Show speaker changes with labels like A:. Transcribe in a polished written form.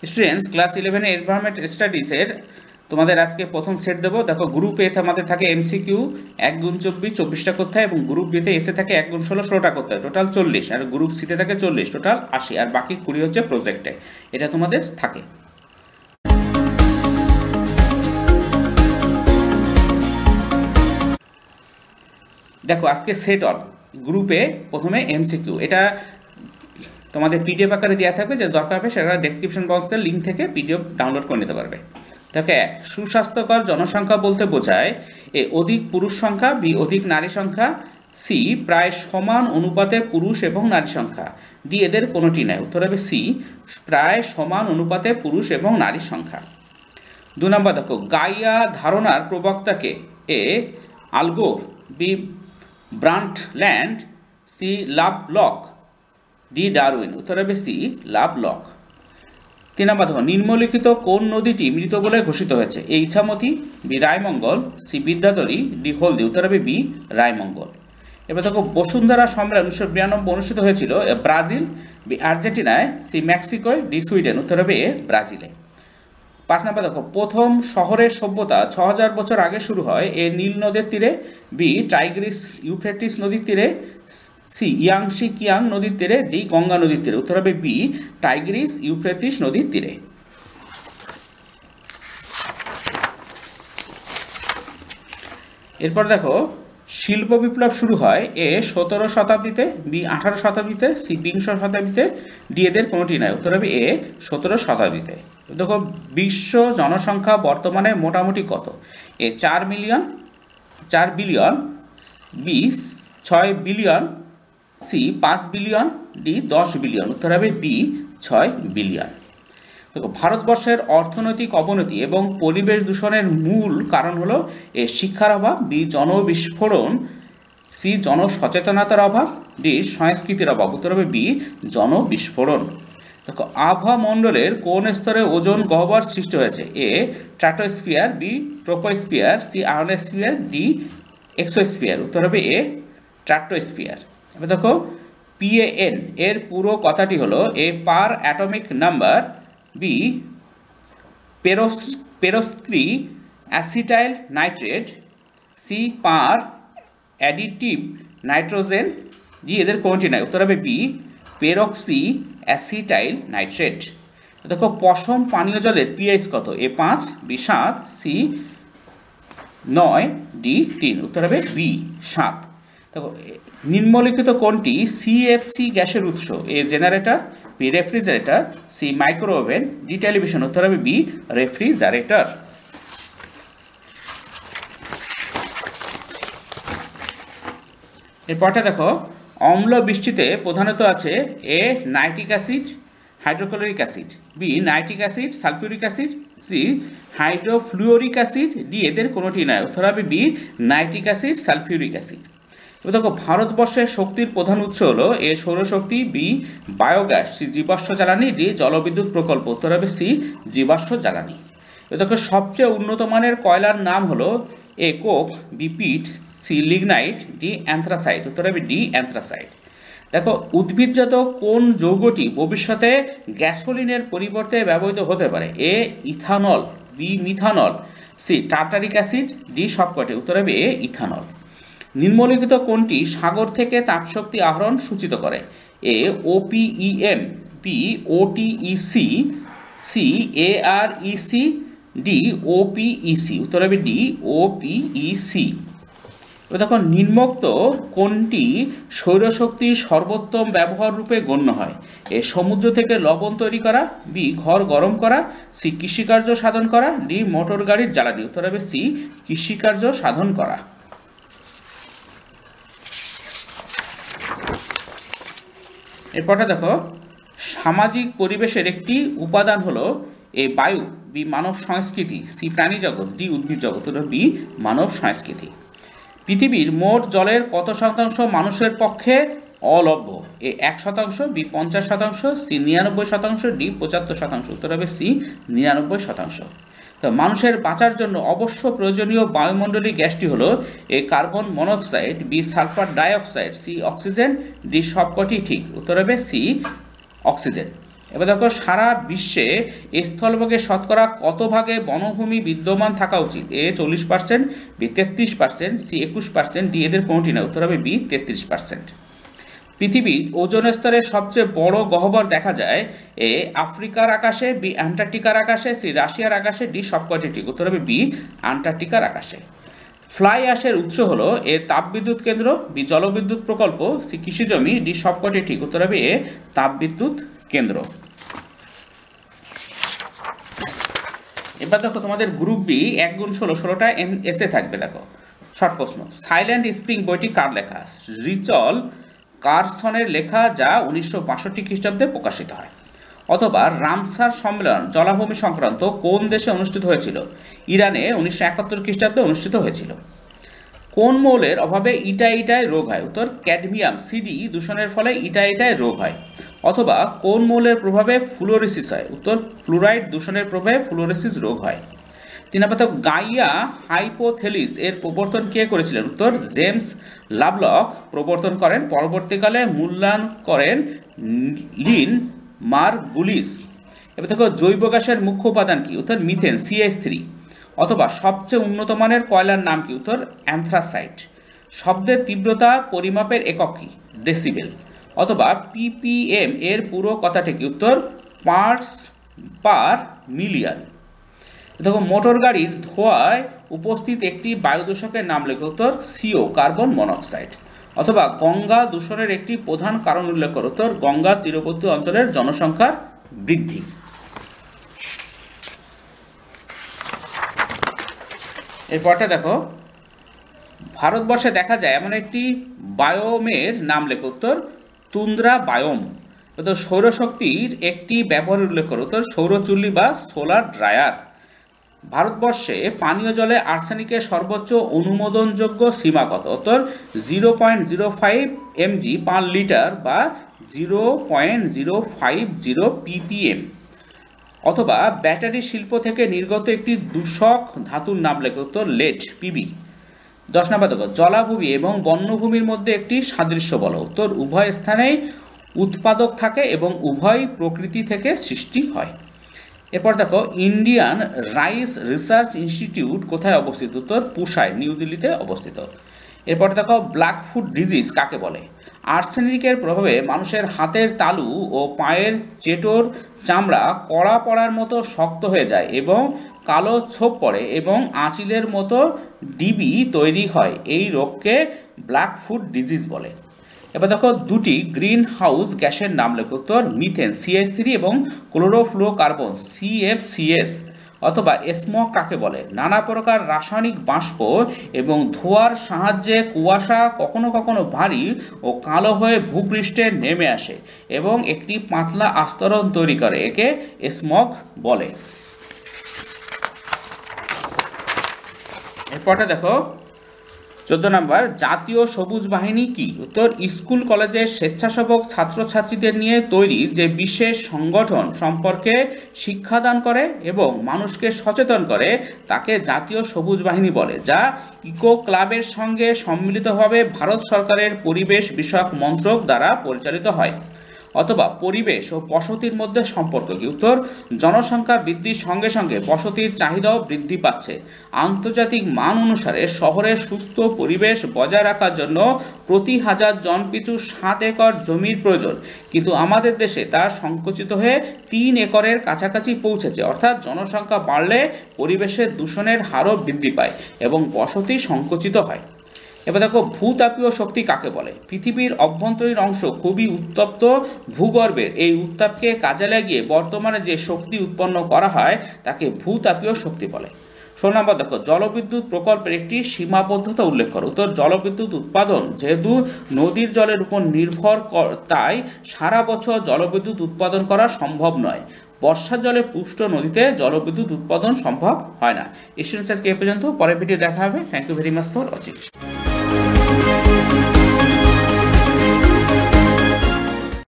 A: Students, class 11 environment স্টাডিজের তোমাদের আজকে প্রথম সেট দেবো। দেখো, গ্রুপ এ আমাদের থাকে এমসিকিউ 1 গুণ 24 24টা করতে হয়, এবং গ্রুপ বিতে এসে থাকে 1 গুণ 16 16টা করতে হয়, টোটাল 40। আর গ্রুপ সিতে থাকে 40, টোটাল 80, আর বাকি 20 হচ্ছে প্রজেক্টে। এটা তোমাদের থাকে। দেখো, আজকে সেট অন গ্রুপে প্রথমে এমসিকিউ, এটা তোমাদের পিডিএফ আকারে দেওয়া থাকবে, যে দরকার হবে সেটা ডেসক্রিপশন বক্সের লিঙ্ক থেকে পিডিএফ ডাউনলোড করে নিতে পারবে। দেখো, এক, সুস্বাস্থ্যকর জনসংখ্যা বলতে বোঝায় এ অধিক পুরুষ সংখ্যা, বি অধিক নারী সংখ্যা, সি প্রায় সমান অনুপাতে পুরুষ এবং নারী সংখ্যা, ডি এদের কোনোটি নয়। উত্তর হবে সি, প্রায় সমান অনুপাতে পুরুষ এবং নারীর সংখ্যা। 2 নম্বর দেখো, গাইয়া ধারণার প্রবক্তাকে? A Al Gore, B Brundtland, C Lovelock, D Darwin. উত্তর হবে সি লাভলক। 3 নম্বর দেখো, নিম্নলিখিত কোন নদীটি মৃত বলে ঘোষিত হয়েছে? A Ichamati, B Raimangal, C Bidyadhari, D Haldi. উত্তর হবে বি রায়মঙ্গল। এবার দেখো, বসুন্ধরা সম্মেলন 1992 অনুষ্ঠিত হয়েছিল? ব্রাজিল, বি আর্জেন্টিনায়, সি মেক্সিকোয়, ডি সুইডেন। উত্তর হবে এ ব্রাজিলে। 5 নম্বর দেখো, প্রথম শহরের সভ্যতা 6000 বছর আগে শুরু হয়? এ নীল নদের তীরে, বি টাইগ্রিস ইউফ্রেটিস নদীর তীরে, সি ইয়াংশি কিয়াং নদীর তীরে, ডি গঙ্গা নদীর তীরে। উত্তর হবে বি টাইগ্রিস ইউফ্রেটিস নদীর তীরে। এরপর দেখো, শিল্প বিপ্লব শুরু হয়? এ 17 শতাব্দীতে, বি 18 শতাব্দীতে, সি 20 শতাব্দীতে, ডি এদের কোনোটি নয়। উত্তর হবে এ 17 শতাব্দীতে। দেখো, বিশ্ব জনসংখ্যা বর্তমানে মোটামুটি কত? A 4 billion, B 6 billion, C 5 billion, D 10 billion. উত্তর হবে বি 6 বিলিয়ন। দেখো, ভারতবর্ষের অর্থনৈতিক অবনতি এবং পরিবেশ দূষণের মূল কারণ হলো এ শিক্ষার অভাব, বি জনবিস্ফোরণ, সি জনসচেতনতার অভাব, ডি সংস্কৃতির অভাব। উত্তর হবে বি জনবিস্ফোরণ। দেখো, আবহাওয়া মণ্ডলের কোন স্তরে ওজোন গহ্বর সৃষ্টি হয়েছে? A stratosphere, B troposphere, C ionosphere, D exosphere. উত্তর হবে এ স্ট্র্যাটোস্ফিয়ার। এবার দেখো, পিএএন এর পুরো কথাটি হলো? A per atomic number, B peroxy acetyl nitrate, C per additive nitrogen, D এদের কোনটি নয়। উত্তর হবে বি পেরোক্সি অ্যাসিটাইল নাইট্রেট। দেখো, পশম পানীয় জলের পিএইচ কত? এ 5, বি 7, সি 9, ডি 3। উত্তর হবে বি 7। দেখো, নিম্নলিখিত কোনটি সিএফসি গ্যাসের উৎস? A generator, B refrigerator, C micro oven, D television. উত্তর হবে বি রেফ্রিজারেটর। এরপরটা দেখো, অম্ল বৃষ্টিতে প্রধানত আছে? A nitric acid, hydrochloric acid, B nitric acid, sulphuric acid, C hydrofluoric acid, D এদের কোনোটি নয়। উত্তর হবে B nitric acid, sulphuric acid. এবার দেখো, ভারতবর্ষের শক্তির প্রধান উৎস হলো? এ সৌরশক্তি, বি বায়োগ্যাস, সি জীবাশ্ম জ্বালানি, ডি জলবিদ্যুৎ প্রকল্প। উত্তর হবে সি জীবাশ্ম জ্বালানি। এবার দেখো, সবচেয়ে উন্নত মানের কয়লার নাম হলো? A coke, B peat, C lignite, D anthracite. উত্তর হবে ডি অ্যান্থ্রাসাইট। দেখো, উদ্ভিদজাত কোন যৌগটি ভবিষ্যতে গ্যাসোলিনের পরিবর্তে ব্যবহৃত হতে পারে? A ethanol, B methanol, C tartaric acid, D সবকটি। উত্তর হবে এ ইথানল। নিম্নলিখিত কোনটি সাগর থেকে তাপশক্তি আহরণ সূচিত করে? এ ওপিইএম, বি ওটিইসি, সি এআরইসি, ডি ওপিইসি। উত্তর হবে ডি ওপিইসি। এবার দেখো, নিম্নোক্ত কোনটি সৌরশক্তির সর্বোত্তম ব্যবহার রূপে গণ্য হয়? এ সমুদ্র থেকে লবণ তৈরি করা, বি ঘর গরম করা, সি কৃষিকার্য সাধন করা, ডি মোটর গাড়ির জ্বালানি। উত্তর হবে সি কৃষিকার্য সাধন করা। এরপরটা দেখো, সামাজিক পরিবেশের একটি উপাদান হলো? এ বায়ু, বি মানব সংস্কৃতি, সি প্রাণী জগৎ, ডি উদ্ভিদ জগৎ। বি মানব সংস্কৃতি। পৃথিবীর মোট জলের কত শতাংশ মানুষের পক্ষে অলভ্য? এ 1%, বি 50%, সি 99%, ডি 75%। উত্তর হবে সি 99%। তো মানুষের বাঁচার জন্য অবশ্য প্রয়োজনীয় বায়ুমণ্ডলীয় গ্যাসটি হলো? A carbon monoxide, B sulphur dioxide, C oxygen, D সবকটি ঠিক। উত্তর হবে সি অক্সিজেন। এবার দেখো সারা বিশ্বে স্থলভাগে শতকরা কত ভাগে বনভূমি বিদ্যমান থাকা উচিত? এ 40%, বি 33%, সি 21%, ডি এদের কোনটি না? উত্তর হবে বি 33%। পৃথিবীর ওজোন স্তরের সবচেয়ে বড় গহ্বর দেখা যায় এ আফ্রিকার আকাশে, বি অ্যান্টার্কটিকার আকাশে, সি রাশিয়ার আকাশে, ডি সবকটি ঠিক। উত্তর হবে বি অ্যান্টার্কটিকার আকাশে। ফ্লাই অ্যাশের উৎস হলো এ তাপবিদ্যুৎ কেন্দ্র, বি জলবিদ্যুৎ প্রকল্প, সি কৃষিজমি, ডি সবকটি ঠিক। উত্তর হবে এ তাপবিদ্যুৎ কেন্দ্র। এবার দেখো তোমাদের গ্রুপ বি 1x16, 16টা এসে থাকবে। দেখো শর্ট প্রশ্ন, সাইলেন্ট স্প্রিং বইটি কার লেখা? রিচল কারসনের লেখা, যা 1962 খ্রিস্টাব্দে প্রকাশিত হয়। অথবা রামসার সম্মেলন জলাভূমি সংক্রান্ত কোন দেশে অনুষ্ঠিত হয়েছিল? ইরানে 1971 খ্রিস্টাব্দে অনুষ্ঠিত হয়েছিল। কোন মৌলের অভাবে ইটায় রোগ হয়? উত্তর ক্যাডমিয়াম। সিডি দূষণের ফলে ইটায় রোগ হয়। অথবা কোন মৌলের প্রভাবে ফ্লুরোসিস হয়? উত্তর ফ্লুরাইড দূষণের প্রভাবে ফ্লুরোসিস রোগ হয়। 3 নম্বর, গাইয়া হাইপোথেলিস এর প্রবর্তন কে করেছিলেন? উত্তর জেমস লাভলক প্রবর্তন করেন। পরবর্তীকালে মূল্যায়ন করেন লিন মার্গুলিস। এবার দেখো জৈব গ্যাসের মুখ্য উপাদান কি? উত্তর মিথেন, CH3। অথবা সবচেয়ে উন্নত মানের কয়লার নাম কি? উত্তর অ্যান্থ্রাসাইট। শব্দের তীব্রতা পরিমাপের একক কি? ডেসিবেল। অথবা ppm এর পুরো কথাটি কি? উত্তর পার্টস পার মিলিয়ন। দেখো মোটর গাড়ির ধোঁয়ায় উপস্থিত একটি বায়ু দূষকের নাম লেখো। উত্তর CO, কার্বন মনোক্সাইড। অথবা গঙ্গা দূষণের একটি প্রধান কারণ উল্লেখ করো। উত্তর গঙ্গা তীরবর্তী অঞ্চলের জনসংখ্যার বৃদ্ধি। এরপরটা দেখো, ভারতবর্ষে দেখা যায় এমন একটি বায়োমের নাম লেখো। উত্তর তুন্দ্রা বায়োম। তো সৌরশক্তির একটি ব্যবহার উল্লেখ করো। উত্তর সৌরচুল্লি বা সোলার ড্রায়ার। ভারতবর্ষে পানীয় জলে আর্সেনিকের সর্বোচ্চ অনুমোদনযোগ্য সীমা কত? উত্তর 0.05 mg পার লিটার বা 0.050 ppm। অথবা ব্যাটারি শিল্প থেকে নির্গত একটি দূষক ধাতুর নাম লেখো। উত্তর লেড, PB। 10 নম্বর দেখো, জলাভূমি এবং বন্যভূমির মধ্যে একটি সাদৃশ্য বলো। উত্তর উভয় স্থানেই উৎপাদক থাকে এবং উভয় প্রকৃতি থেকে সৃষ্টি হয়। এরপর দেখো, ইন্ডিয়ান রাইস রিসার্চ ইনস্টিটিউট কোথায় অবস্থিত? উত্তর পুসায়, নিউ দিল্লিতে অবস্থিত। এরপর দেখো, ব্ল্যাক ফুট ডিজিজ কাকে বলে? আর্সেনিকের প্রভাবে মানুষের হাতের তালু ও পায়ের চেটোর চামড়া কড়া পড়ার মতো শক্ত হয়ে যায় এবং কালো ছোপ পড়ে এবং আঁচিলের মতো ডিবি তৈরি হয়। এই রোগকে ব্ল্যাক ফুট ডিজিজ বলে। এবার দেখো, দুটি গ্রিন হাউস গ্যাসের নাম লেখো। উত্তর মিথেন, CH3 এবং ক্লোরোফ্লোরোকার্বন, CFCS। অথবা স্মগ কাকে বলে? নানা প্রকার রাসায়নিক বাষ্প এবং ধোঁয়ার সাহায্যে কুয়াশা কখনো কখনো ভারী ও কালো হয়ে ভূপৃষ্ঠে নেমে আসে এবং একটি পাতলা আস্তরণ তৈরি করে। একে স্মগ বলে। এরপরটা দেখো, 14 নম্বর, জাতীয় সবুজ বাহিনী কি? উত্তর স্কুল কলেজের স্বেচ্ছাসেবক ছাত্রছাত্রীদের নিয়ে তৈরি যে বিশেষ সংগঠন সম্পর্কে শিক্ষাদান করে এবং মানুষকে সচেতন করে তাকে জাতীয় সবুজ বাহিনী বলে, যা ইকো ক্লাবের সঙ্গে সম্মিলিতভাবে ভারত সরকারের পরিবেশ বিষয়ক মন্ত্রক দ্বারা পরিচালিত হয়। অথবা পরিবেশ ও বসতির মধ্যে সম্পর্ক কি? উত্তর জনসংখ্যা বৃদ্ধির সঙ্গে সঙ্গে বসতির চাহিদাও বৃদ্ধি পাচ্ছে। আন্তর্জাতিক মান অনুসারে শহরের সুস্থ পরিবেশ বজায় রাখার জন্য প্রতি 1000 জন পিছু 7 একর জমির প্রয়োজন, কিন্তু আমাদের দেশে তা সংকুচিত হয়ে 3 একরের কাছাকাছি পৌঁছেছে। অর্থাৎ জনসংখ্যা বাড়লে পরিবেশের দূষণের হারও বৃদ্ধি পায় এবং বসতি সংকুচিত হয়। এবার দেখো, ভূতাপীয় শক্তি কাকে বলে? পৃথিবীর অভ্যন্তরীণ অংশ খুবই উত্তপ্ত। ভূগর্ভের এই উত্তাপকে কাজে লাগিয়ে বর্তমানে যে শক্তি উৎপন্ন করা হয় তাকে ভূতাপীয় শক্তি বলে। 16 নম্বর দেখো, জলবিদ্যুৎ প্রকল্পের একটি সীমাবদ্ধতা উল্লেখ করো। উত্তর জলবিদ্যুৎ উৎপাদন যেহেতু নদীর জলের উপর নির্ভর তাই সারা বছর জলবিদ্যুৎ উৎপাদন করা সম্ভব নয়। বর্ষার জলে পুষ্ট নদীতে জলবিদ্যুৎ উৎপাদন সম্ভব হয় না। স্টুডেন্টস, আজকে এ পর্যন্ত। পরের ভিডিও দেখা হবে। Thank you very much for watching.